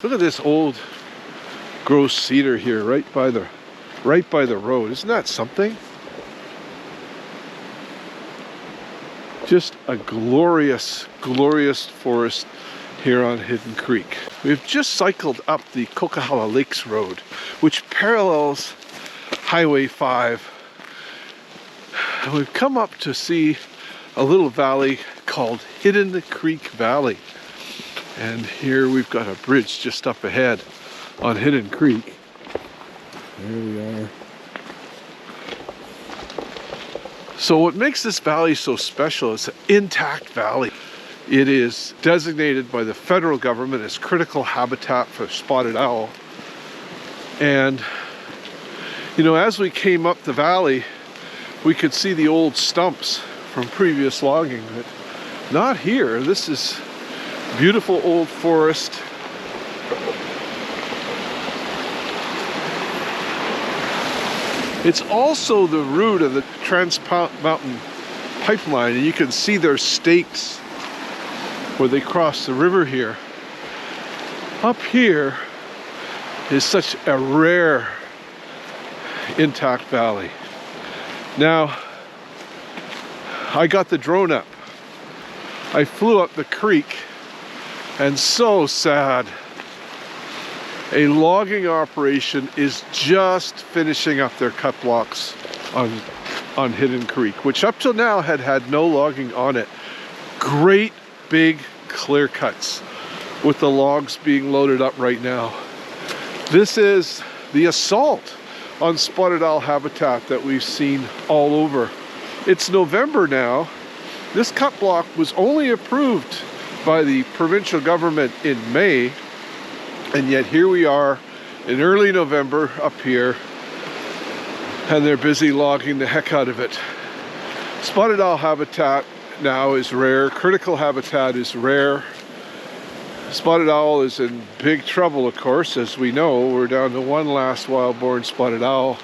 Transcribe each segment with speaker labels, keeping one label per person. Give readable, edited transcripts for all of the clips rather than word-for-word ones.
Speaker 1: Look at this old gross cedar here right by the road. Isn't that something? Just a glorious, glorious forest here on Hidden Creek. We've just cycled up the Coquihalla Lakes Road, which parallels Highway 5. And we've come up to see a little valley called Hidden Creek Valley. And here we've got a bridge just up ahead on Hidden Creek. There we are. So what makes this valley so special is an intact valley. It is designated by the federal government as critical habitat for spotted owl. And, you know, as we came up the valley, we could see the old stumps from previous logging, but not here. This is beautiful old forest. It's also the route of the Trans Mountain pipeline, and you can see their stakes where they cross the river here. Up here is such a rare intact valley. Now, I got the drone up. I flew up the creek, and so sad. A logging operation is just finishing up their cut blocks on Hidden Creek, which up till now had no logging on it. Great big clear cuts with the logs being loaded up right now. This is the assault on spotted owl habitat that we've seen all over. It's November now. This cut block was only approved by the provincial government in May, and yet here we are in early November up here, and they're busy logging the heck out of it. Spotted owl habitat now is rare. Critical habitat is rare. Spotted owl is in big trouble, of course. As we know, we're down to one last wild-born spotted owl,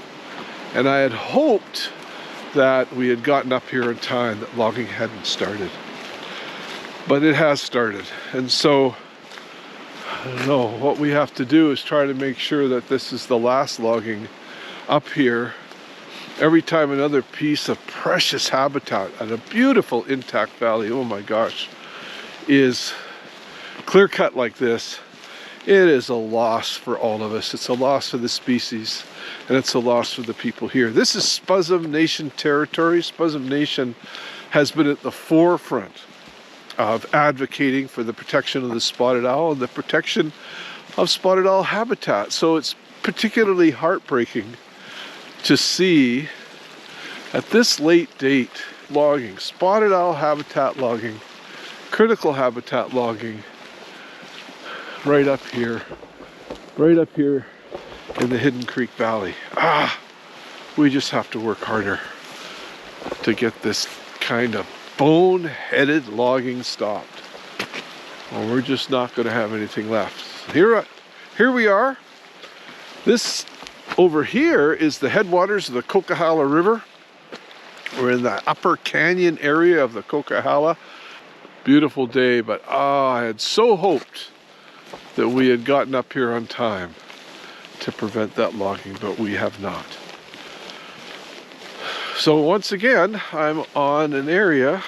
Speaker 1: and I had hoped that we had gotten up here in time, that logging hadn't started. But it has started, and so I don't know, what we have to do is try to make sure that this is the last logging up here. Every time another piece of precious habitat and a beautiful intact valley, oh my gosh, is clear cut like this, it is a loss for all of us. It's a loss for the species, and it's a loss for the people here. This is Spuzzum Nation territory. Spuzzum Nation has been at the forefront of advocating for the protection of the spotted owl and the protection of spotted owl habitat. So it's particularly heartbreaking to see at this late date logging, spotted owl habitat logging, critical habitat logging, right up here in the Hidden Creek Valley. We just have to work harder to get this kind of bone-headed logging stopped, or we're just not going to have anything left. Here we are. This over here is the headwaters of the Coquihalla River. We're in the upper canyon area of the Coquihalla. Beautiful day, but I had so hoped that we had gotten up here on time to prevent that logging, but we have not. So once again, I'm on an area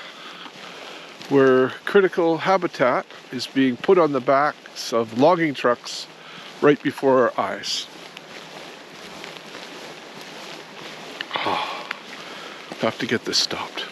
Speaker 1: where critical habitat is being put on the backs of logging trucks right before our eyes. Have to get this stopped.